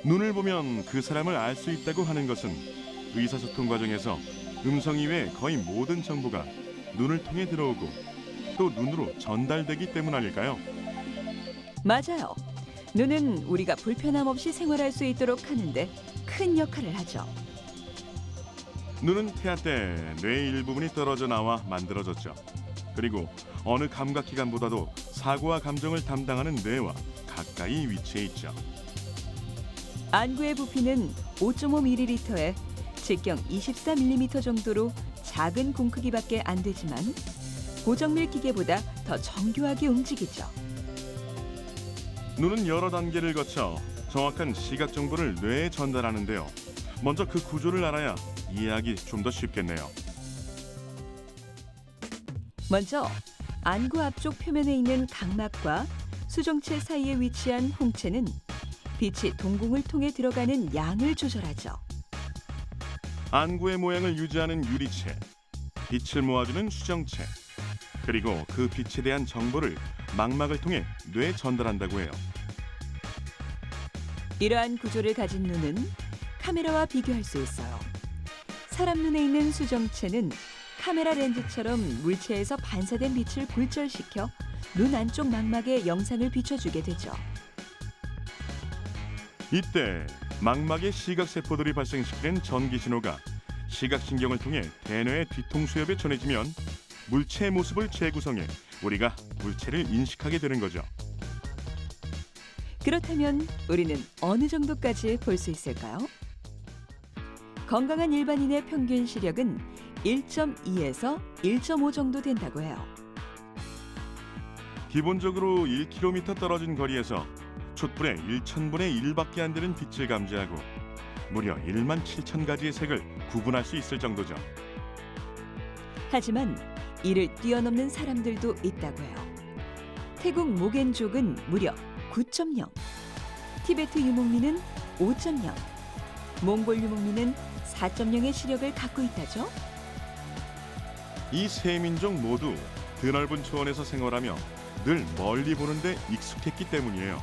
눈을 보면 그 사람을 알 수 있다고 하는 것은 의사소통 과정에서 음성 이외의 거의 모든 정보가 눈을 통해 들어오고 또 눈으로 전달되기 때문 아닐까요? 맞아요. 눈은 우리가 불편함 없이 생활할 수 있도록 하는데 큰 역할을 하죠. 눈은 태아 때 뇌의 일부분이 떨어져 나와 만들어졌죠. 그리고 어느 감각기관보다도 사고와 감정을 담당하는 뇌와 가까이 위치해 있죠. 안구의 부피는 5.5ml에 직경 24mm 정도로 작은 공 크기밖에 안 되지만 고정밀 기계보다 더 정교하게 움직이죠. 눈은 여러 단계를 거쳐 정확한 시각 정보를 뇌에 전달하는데요. 먼저 그 구조를 알아야 이해하기 좀 더 쉽겠네요. 먼저 안구 앞쪽 표면에 있는 각막과 수정체 사이에 위치한 홍채는 빛이 동공을 통해 들어가는 양을 조절하죠. 안구의 모양을 유지하는 유리체, 빛을 모아주는 수정체, 그리고 그 빛에 대한 정보를 망막을 통해 뇌에 전달한다고 해요. 이러한 구조를 가진 눈은 카메라와 비교할 수 있어요. 사람 눈에 있는 수정체는 카메라 렌즈처럼 물체에서 반사된 빛을 굴절시켜 눈 안쪽 망막에 영상을 비춰주게 되죠. 이때 망막의 시각세포들이 발생시키는 전기신호가 시각신경을 통해 대뇌의 뒤통수엽에 전해지면 물체의 모습을 재구성해 우리가 물체를 인식하게 되는 거죠. 그렇다면 우리는 어느 정도까지 볼 수 있을까요? 건강한 일반인의 평균 시력은 1.2에서 1.5 정도 된다고 해요. 기본적으로 1km 떨어진 거리에서 촛불의 1000분의 1밖에 안 되는 빛을 감지하고 무려 1만 7천 가지의 색을 구분할 수 있을 정도죠. 하지만 이를 뛰어넘는 사람들도 있다고 해요. 태국 모겐족은 무려 9.0, 티베트 유목민은 5.0, 몽골 유목민은 4.0의 시력을 갖고 있다죠. 이 세 민족 모두 드넓은 초원에서 생활하며 늘 멀리 보는데 익숙했기 때문이에요.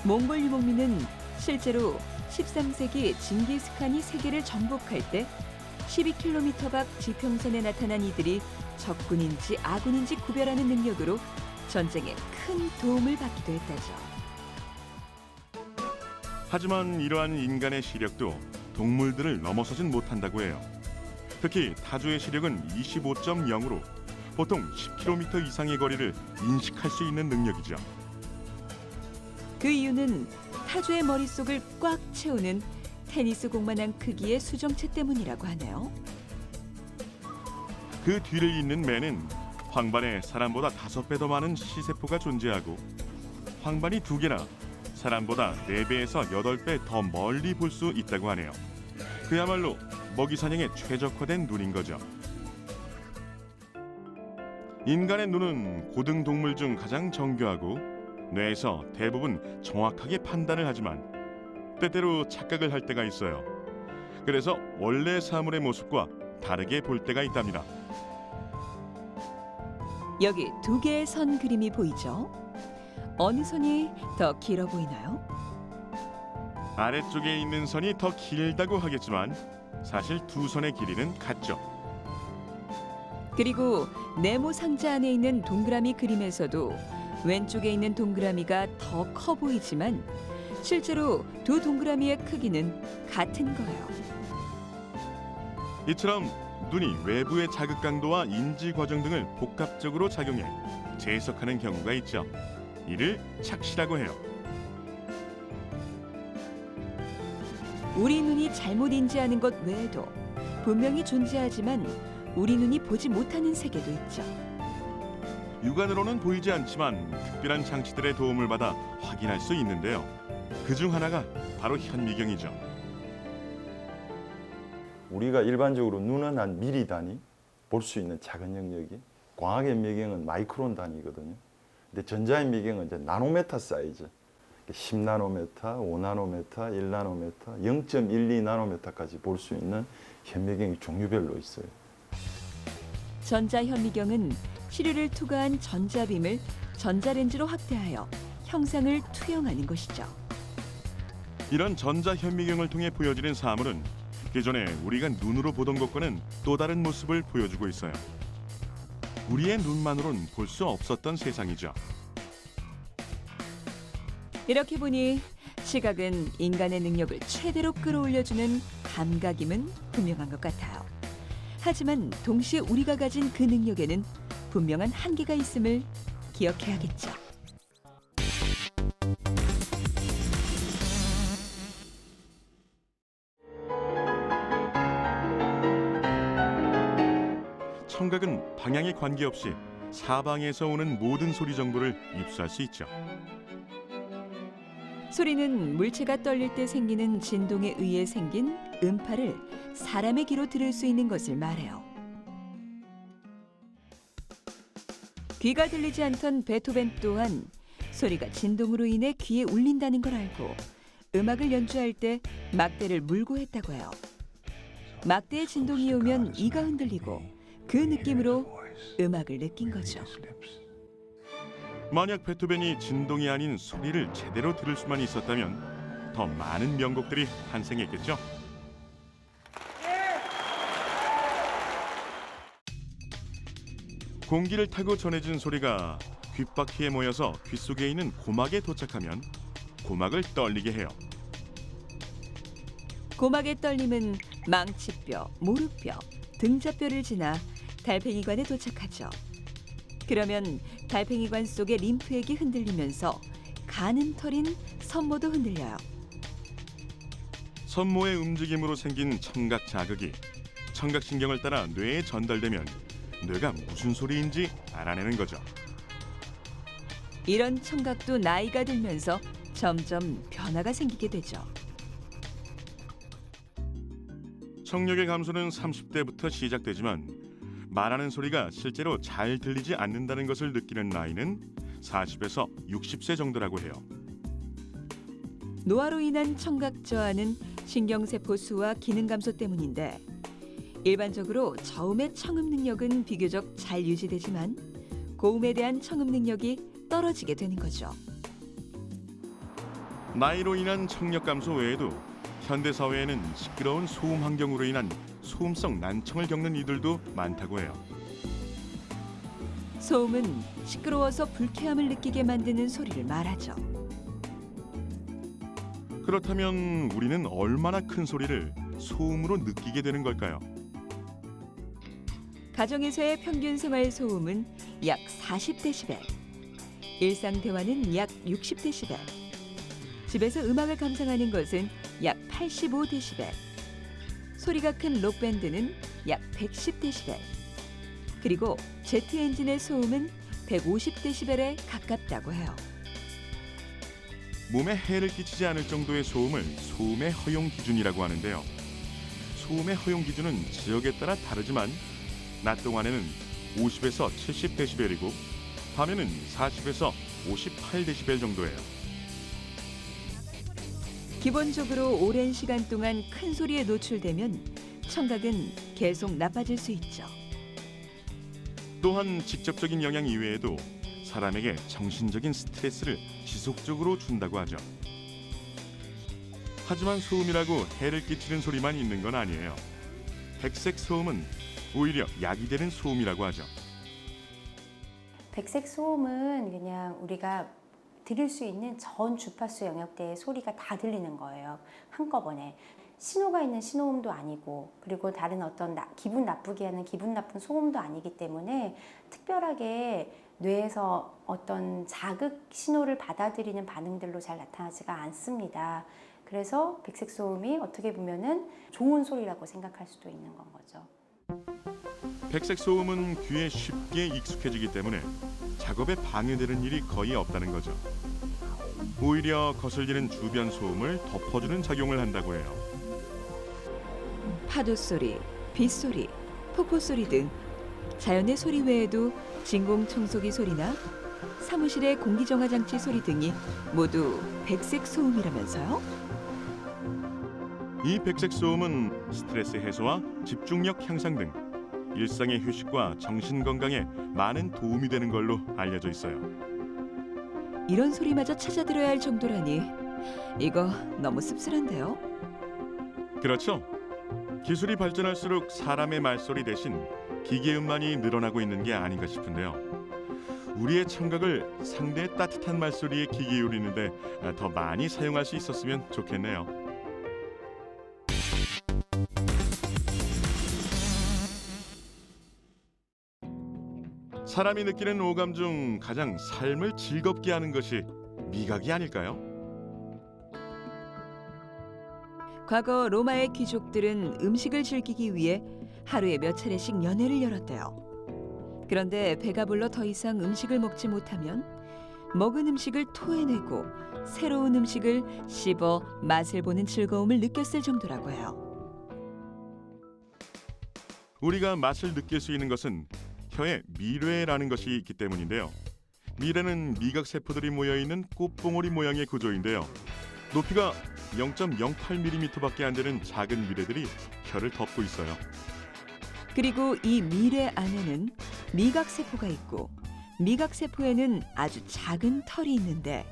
몽골 유목민은 실제로 13세기 징기스칸이 세계를 정복할 때 12km 밖 지평선에 나타난 이들이 적군인지 아군인지 구별하는 능력으로 전쟁에 큰 도움을 받기도 했다죠. 하지만 이러한 인간의 시력도 동물들을 넘어서진 못한다고 해요. 특히 타조의 시력은 25.0으로 보통 10km 이상의 거리를 인식할 수 있는 능력이죠. 그 이유는 타조의 머릿속을 꽉 채우는 테니스 공만한 크기의 수정체 때문이라고 하네요. 그 뒤를 잇는 매는 황반에 사람보다 5배 더 많은 시세포가 존재하고 황반이 2개나 사람보다 4배에서 8배 더 멀리 볼 수 있다고 하네요. 그야말로 먹이 사냥에 최적화된 눈인 거죠. 인간의 눈은 고등 동물 중 가장 정교하고 뇌에서 대부분 정확하게 판단을 하지만 때때로 착각을 할 때가 있어요. 그래서 원래 사물의 모습과 다르게 볼 때가 있답니다. 여기 2개의 선 그림이 보이죠? 어느 선이 더 길어 보이나요? 아래쪽에 있는 선이 더 길다고 하겠지만 사실 두 선의 길이는 같죠. 그리고 네모 상자 안에 있는 동그라미 그림에서도 왼쪽에 있는 동그라미가 더 커 보이지만 실제로 두 동그라미의 크기는 같은 거예요. 이처럼 눈이 외부의 자극 강도와 인지 과정 등을 복합적으로 작용해 재해석하는 경우가 있죠. 이를 착시라고 해요. 우리 눈이 잘못 인지하는 것 외에도 분명히 존재하지만 우리 눈이 보지 못하는 세계도 있죠. 육안으로는 보이지 않지만 특별한 장치들의 도움을 받아 확인할 수 있는데요. 그중 하나가 바로 현미경이죠. 우리가 일반적으로 눈은 한 미리 단위 볼 수 있는 작은 영역이 광학현미경은 마이크론 단위거든요. 근데 전자현미경은 이제 나노메타 사이즈 10나노메타, 5나노메타, 1나노메타, 0.12나노메타까지 볼 수 있는 현미경이 종류별로 있어요. 전자현미경은 시료를 투과한 전자빔을 전자렌즈로 확대하여 형상을 투영하는 것이죠. 이런 전자현미경을 통해 보여지는 사물은 기존에 우리가 눈으로 보던 것과는 또 다른 모습을 보여주고 있어요. 우리의 눈만으론 볼 수 없었던 세상이죠. 이렇게 보니 시각은 인간의 능력을 최대로 끌어올려주는 감각임은 분명한 것 같아요. 하지만 동시에 우리가 가진 그 능력에는 분명한 한계가 있음을 기억해야겠죠. 청각은 방향에 관계없이 사방에서 오는 모든 소리 정보를 입수할 수 있죠. 소리는 물체가 떨릴 때 생기는 진동에 의해 생긴 음파를 사람의 귀로 들을 수 있는 것을 말해요. 귀가 들리지 않던 베토벤 또한 소리가 진동으로 인해 귀에 울린다는 걸 알고 음악을 연주할 때 막대를 물고 했다고 해요. 막대의 진동이 오면 이가 흔들리고 그 느낌으로 음악을 느낀 거죠. 만약 베토벤이 진동이 아닌 소리를 제대로 들을 수만 있었다면 더 많은 명곡들이 탄생했겠죠. 공기를 타고 전해진 소리가 귓바퀴에 모여서 귓속에 있는 고막에 도착하면 고막을 떨리게 해요. 고막의 떨림은 망치뼈, 무릎뼈, 등자뼈를 지나 달팽이관에 도착하죠. 그러면 달팽이관 속의 림프액이 흔들리면서 가는 털인 선모도 흔들려요. 선모의 움직임으로 생긴 청각 자극이 청각신경을 따라 뇌에 전달되면 뇌가 무슨 소리인지 알아내는 거죠. 이런 청각도 나이가 들면서 점점 변화가 생기게 되죠. 청력의 감소는 30대부터 시작되지만 말하는 소리가 실제로 잘 들리지 않는다는 것을 느끼는 나이는 40에서 60세 정도라고 해요. 노화로 인한 청각 저하는 신경세포 수와 기능 감소 때문인데 일반적으로 저음의 청음 능력은 비교적 잘 유지되지만 고음에 대한 청음 능력이 떨어지게 되는 거죠. 나이로 인한 청력 감소 외에도 현대 사회에는 시끄러운 소음 환경으로 인한 소음성 난청을 겪는 이들도 많다고 해요. 소음은 시끄러워서 불쾌함을 느끼게 만드는 소리를 말하죠. 그렇다면 우리는 얼마나 큰 소리를 소음으로 느끼게 되는 걸까요? 가정에서의 평균 생활 소음은 약 40데시벨, 일상 대화는 약 60데시벨, 집에서 음악을 감상하는 것은 약 85데시벨, 소리가 큰 록밴드는 약 110데시벨, 그리고 제트 엔진의 소음은 150데시벨에 가깝다고 해요. 몸에 해를 끼치지 않을 정도의 소음을 소음의 허용 기준이라고 하는데요. 소음의 허용 기준은 지역에 따라 다르지만 낮 동안에는 50에서 70데시벨이고 밤에는 40에서 58데시벨 정도예요. 기본적으로 오랜 시간 동안 큰 소리에 노출되면 청각은 계속 나빠질 수 있죠. 또한 직접적인 영향 이외에도 사람에게 정신적인 스트레스를 지속적으로 준다고 하죠. 하지만 소음이라고 해를 끼치는 소리만 있는 건 아니에요. 백색 소음은 오히려 약이 되는 소음이라고 하죠. 백색 소음은 그냥 우리가 들을 수 있는 전 주파수 영역대의 소리가 다 들리는 거예요. 한꺼번에. 신호가 있는 신호음도 아니고 그리고 다른 어떤 기분 나쁘게 하는 기분 나쁜 소음도 아니기 때문에 특별하게 뇌에서 어떤 자극 신호를 받아들이는 반응들로 잘 나타나지가 않습니다. 그래서 백색 소음이 어떻게 보면은 좋은 소리라고 생각할 수도 있는 건 거죠. 백색 소음은 귀에 쉽게 익숙해지기 때문에 작업에 방해되는 일이 거의 없다는 거죠. 오히려 거슬리는 주변 소음을 덮어주는 작용을 한다고 해요. 파도 소리, 빗소리, 폭포 소리 등 자연의 소리 외에도 진공 청소기 소리나 사무실의 공기정화 장치 소리 등이 모두 백색 소음이라면서요? 이 백색 소음은 스트레스 해소와 집중력 향상 등 일상의 휴식과 정신 건강에 많은 도움이 되는 걸로 알려져 있어요. 이런 소리마저 찾아 들어야 할 정도라니 이거 너무 씁쓸한데요? 그렇죠. 기술이 발전할수록 사람의 말소리 대신 기계음만이 늘어나고 있는 게 아닌가 싶은데요. 우리의 청각을 상대의 따뜻한 말소리에 귀 기울이는데 더 많이 사용할 수 있었으면 좋겠네요. 사람이 느끼는 오감 중 가장 삶을 즐겁게 하는 것이 미각이 아닐까요? 과거 로마의 귀족들은 음식을 즐기기 위해 하루에 몇 차례씩 연회를 열었대요. 그런데 배가 불러 더 이상 음식을 먹지 못하면 먹은 음식을 토해내고 새로운 음식을 씹어 맛을 보는 즐거움을 느꼈을 정도라고 해요. 우리가 맛을 느낄 수 있는 것은 혀에 미뢰라는 것이 있기 때문인데요. 미뢰는 미각세포들이 모여있는 꽃봉오리 모양의 구조인데요. 높이가 0.08mm밖에 안 되는 작은 미뢰들이 혀를 덮고 있어요. 그리고 이 미뢰 안에는 미각세포가 있고 미각세포에는 아주 작은 털이 있는데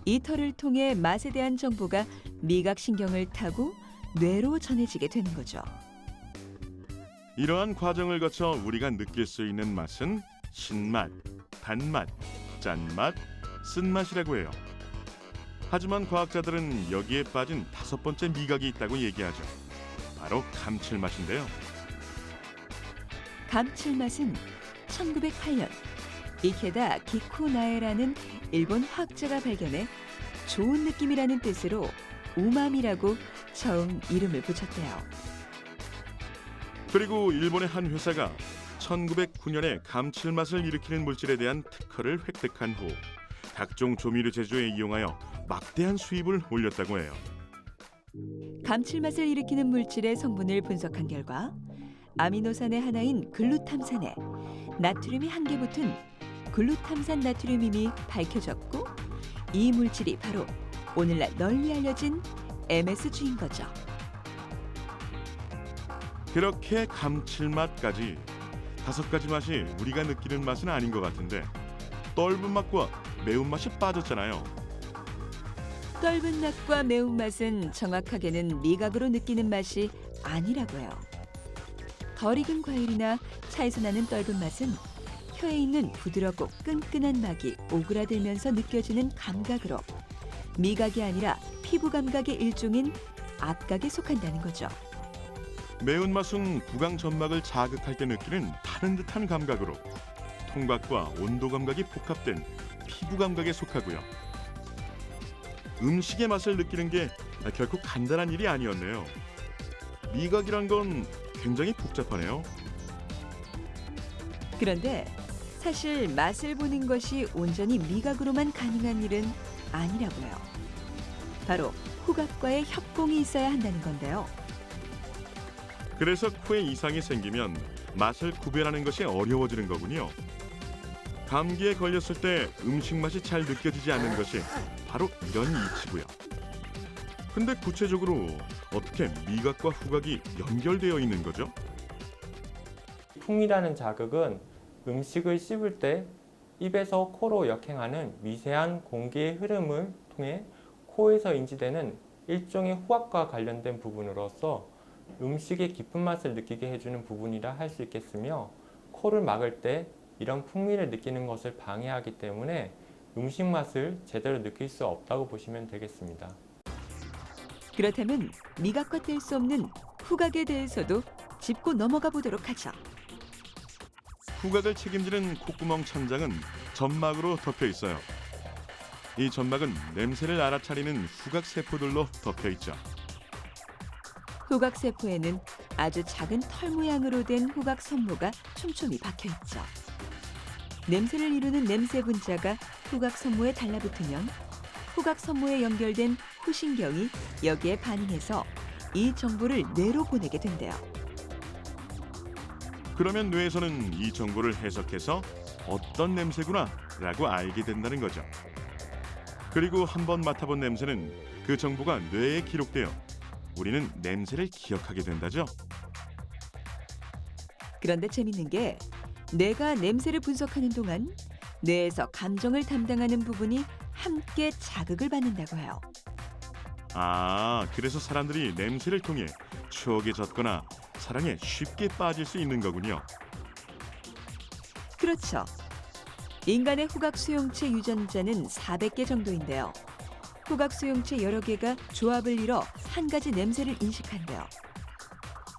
이 털을 통해 맛에 대한 정보가 미각신경을 타고 뇌로 전해지게 되는 거죠. 이러한 과정을 거쳐 우리가 느낄 수 있는 맛은 신맛, 단맛, 짠맛, 쓴맛이라고 해요. 하지만 과학자들은 여기에 빠진 5번째 미각이 있다고 얘기하죠. 바로 감칠맛인데요. 감칠맛은 1908년 이케다 기쿠나에라는 일본 화학자가 발견해 좋은 느낌이라는 뜻으로 우마미라고 처음 이름을 붙였대요. 그리고 일본의 한 회사가 1909년에 감칠맛을 일으키는 물질에 대한 특허를 획득한 후 각종 조미료 제조에 이용하여 막대한 수입을 올렸다고 해요. 감칠맛을 일으키는 물질의 성분을 분석한 결과 아미노산의 하나인 글루탐산에 나트륨이 한 개 붙은 글루탐산 나트륨임이 밝혀졌고 이 물질이 바로 오늘날 널리 알려진 MSG인 거죠. 그렇게 감칠맛까지 5가지 맛이 우리가 느끼는 맛은 아닌 것 같은데 떫은 맛과 매운맛이 빠졌잖아요. 떫은 맛과 매운맛은 정확하게는 미각으로 느끼는 맛이 아니라고 해요. 덜 익은 과일이나 차에서 나는 떫은 맛은 혀에 있는 부드럽고 끈끈한 막이 오그라들면서 느껴지는 감각으로 미각이 아니라 피부 감각의 일종인 앞각에 속한다는 거죠. 매운맛은 구강 점막을 자극할 때 느끼는 타는 듯한 감각으로 통각과 온도 감각이 복합된 피부 감각에 속하고요. 음식의 맛을 느끼는 게 결코 간단한 일이 아니었네요. 미각이란 건 굉장히 복잡하네요. 그런데 사실 맛을 보는 것이 온전히 미각으로만 가능한 일은 아니라고 해요. 바로 후각과의 협공이 있어야 한다는 건데요. 그래서 코에 이상이 생기면 맛을 구별하는 것이 어려워지는 거군요. 감기에 걸렸을 때 음식 맛이 잘 느껴지지 않는 것이 바로 이런 이치고요. 근데 구체적으로 어떻게 미각과 후각이 연결되어 있는 거죠? 풍이라는 자극은 음식을 씹을 때 입에서 코로 역행하는 미세한 공기의 흐름을 통해 코에서 인지되는 일종의 후각과 관련된 부분으로서 음식의 깊은 맛을 느끼게 해주는 부분이라 할 수 있겠으며 코를 막을 때 이런 풍미를 느끼는 것을 방해하기 때문에 음식 맛을 제대로 느낄 수 없다고 보시면 되겠습니다. 그렇다면 미각과 뗄 수 없는 후각에 대해서도 짚고 넘어가 보도록 하죠. 후각을 책임지는 콧구멍 천장은 점막으로 덮여 있어요. 이 점막은 냄새를 알아차리는 후각 세포들로 덮여 있죠. 후각 세포에는 아주 작은 털 모양으로 된 후각 선모가 촘촘히 박혀 있죠. 냄새를 이루는 냄새 분자가 후각 선모에 달라붙으면 후각 선모에 연결된 후신경이 여기에 반응해서 이 정보를 뇌로 보내게 된대요. 그러면 뇌에서는 이 정보를 해석해서 어떤 냄새구나 라고 알게 된다는 거죠. 그리고 한번 맡아본 냄새는 그 정보가 뇌에 기록되어 우리는 냄새를 기억하게 된다죠. 그런데 재밌는 게 뇌가 냄새를 분석하는 동안 뇌에서 감정을 담당하는 부분이 함께 자극을 받는다고 해요. 아, 그래서 사람들이 냄새를 통해 추억에 젖거나 사랑에 쉽게 빠질 수 있는 거군요. 그렇죠. 인간의 후각 수용체 유전자는 400개 정도인데요. 후각 수용체 여러 개가 조합을 이뤄 한 가지 냄새를 인식한대요.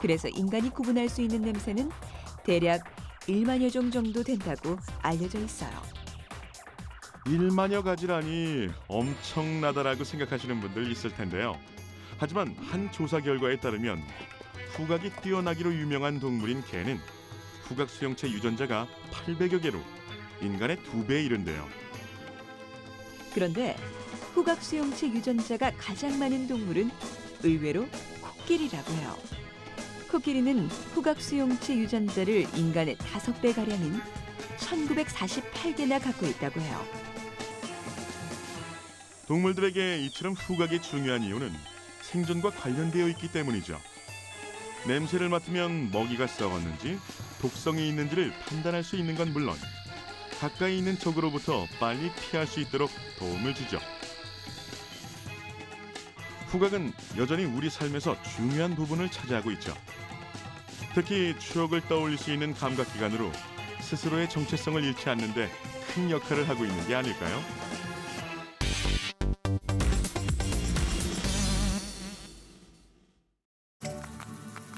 그래서 인간이 구분할 수 있는 냄새는 대략 1만여 종 정도 된다고 알려져 있어요. 1만여 가지라니 엄청나다라고 생각하시는 분들 있을 텐데요. 하지만 한 조사 결과에 따르면 후각이 뛰어나기로 유명한 동물인 개는 후각 수용체 유전자가 800여 개로 인간의 2배에 이른대요. 그런데 후각 수용체 유전자가 가장 많은 동물은 의외로 코끼리라고 해요. 코끼리는 후각 수용체 유전자를 인간의 5배 가량인 1948개나 갖고 있다고 해요. 동물들에게 이처럼 후각이 중요한 이유는 생존과 관련되어 있기 때문이죠. 냄새를 맡으면 먹이가 썩었는지 독성이 있는지를 판단할 수 있는 건 물론 가까이 있는 적으로부터 빨리 피할 수 있도록 도움을 주죠. 후각은 여전히 우리 삶에서 중요한 부분을 차지하고 있죠. 특히 추억을 떠올릴 수 있는 감각기관으로 스스로의 정체성을 잃지 않는데 큰 역할을 하고 있는 게 아닐까요?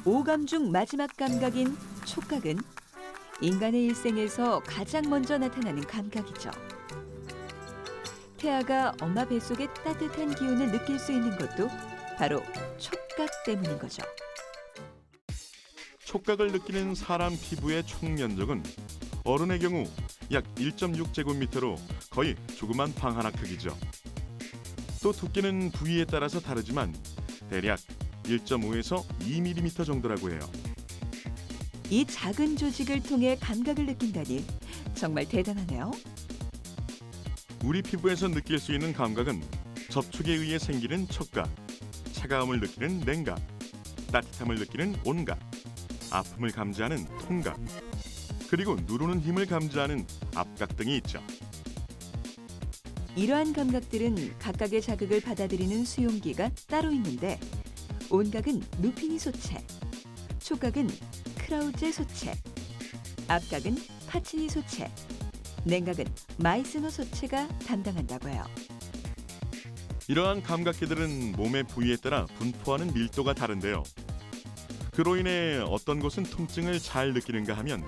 오감 중 마지막 감각인 촉각은 인간의 일생에서 가장 먼저 나타나는 감각이죠. 태아가 엄마 뱃속의 따뜻한 기운을 느낄 수 있는 것도 바로 촉각 때문인 거죠. 촉각을 느끼는 사람 피부의 총 면적은 어른의 경우 약 1.6제곱미터로 거의 조그만 방 하나 크기죠. 또 두께는 부위에 따라서 다르지만 대략 1.5에서 2mm 정도라고 해요. 이 작은 조직을 통해 감각을 느낀다니 정말 대단하네요. 우리 피부에서 느낄 수 있는 감각은 접촉에 의해 생기는 촉각, 차가움을 느끼는 냉각, 따뜻함을 느끼는 온각, 아픔을 감지하는 통각, 그리고 누르는 힘을 감지하는 압각 등이 있죠. 이러한 감각들은 각각의 자극을 받아들이는 수용기가 따로 있는데 온각은 루피니 소체, 촉각은 크라우제 소체, 압각은 파치니 소체, 냉각은 마이스너 소체가 담당한다고 해요. 이러한 감각기들은 몸의 부위에 따라 분포하는 밀도가 다른데요. 그로 인해 어떤 곳은 통증을 잘 느끼는가 하면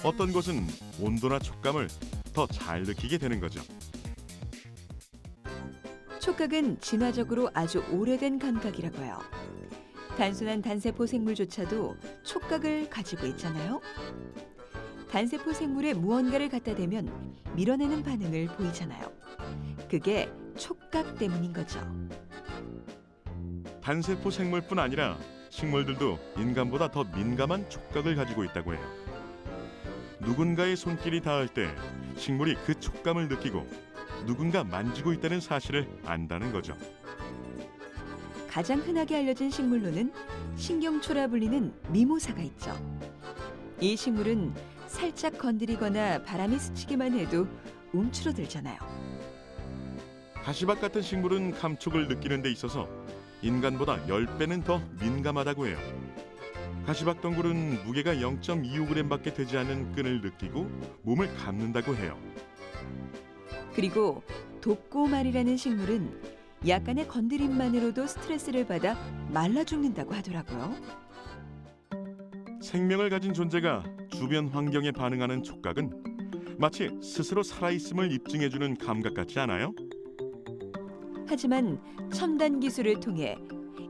어떤 곳은 온도나 촉감을 더 잘 느끼게 되는 거죠. 촉각은 진화적으로 아주 오래된 감각이라고 해요. 단순한 단세포 생물조차도 촉각을 가지고 있잖아요. 단세포 생물에 무언가를 갖다 대면 밀어내는 반응을 보이잖아요. 그게 촉각 때문인 거죠. 단세포 생물뿐 아니라 식물들도 인간보다 더 민감한 촉각을 가지고 있다고 해요. 누군가의 손길이 닿을 때 식물이 그 촉감을 느끼고 누군가 만지고 있다는 사실을 안다는 거죠. 가장 흔하게 알려진 식물로는 신경초라 불리는 미모사가 있죠. 이 식물은 살짝 건드리거나 바람이 스치기만 해도 움츠러들잖아요. 가시밭 같은 식물은 감촉을 느끼는 데 있어서 인간보다 10배는 더 민감하다고 해요. 가시밭 덩굴은 무게가 0.25g밖에 되지 않는 끈을 느끼고 몸을 감는다고 해요. 그리고 독고말이라는 식물은 약간의 건드림만으로도 스트레스를 받아 말라 죽는다고 하더라고요. 생명을 가진 존재가 주변 환경에 반응하는 촉각은 마치 스스로 살아있음을 입증해주는 감각 같지 않아요? 하지만 첨단 기술을 통해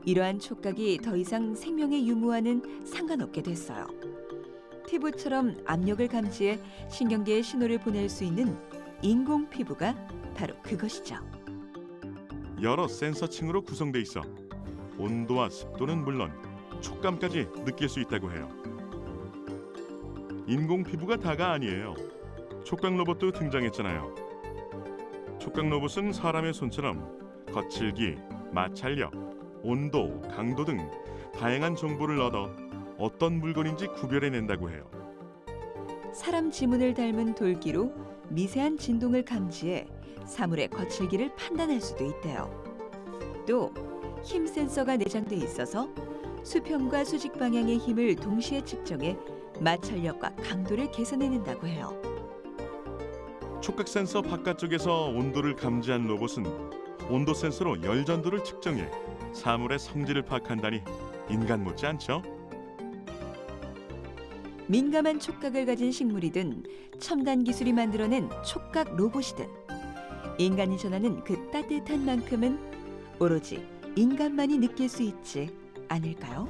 이러한 촉각이 더 이상 생명의 유무와는 상관없게 됐어요. 피부처럼 압력을 감지해 신경계에 신호를 보낼 수 있는 인공 피부가 바로 그것이죠. 여러 센서층으로 구성돼 있어 온도와 습도는 물론 촉감까지 느낄 수 있다고 해요. 인공 피부가 다가 아니에요. 촉각 로봇도 등장했잖아요. 촉각 로봇은 사람의 손처럼 거칠기, 마찰력, 온도, 강도 등 다양한 정보를 얻어 어떤 물건인지 구별해낸다고 해요. 사람 지문을 닮은 돌기로 미세한 진동을 감지해 사물의 거칠기를 판단할 수도 있대요. 또 힘 센서가 내장돼 있어서 수평과 수직 방향의 힘을 동시에 측정해 마찰력과 강도를 개선해낸다고 해요. 촉각 센서 바깥쪽에서 온도를 감지한 로봇은 온도 센서로 열 전도를 측정해 사물의 성질을 파악한다니 인간 못지 않죠? 민감한 촉각을 가진 식물이든 첨단 기술이 만들어낸 촉각 로봇이든 인간이 전하는 그 따뜻한 만큼은 오로지 인간만이 느낄 수 있지 않을까요?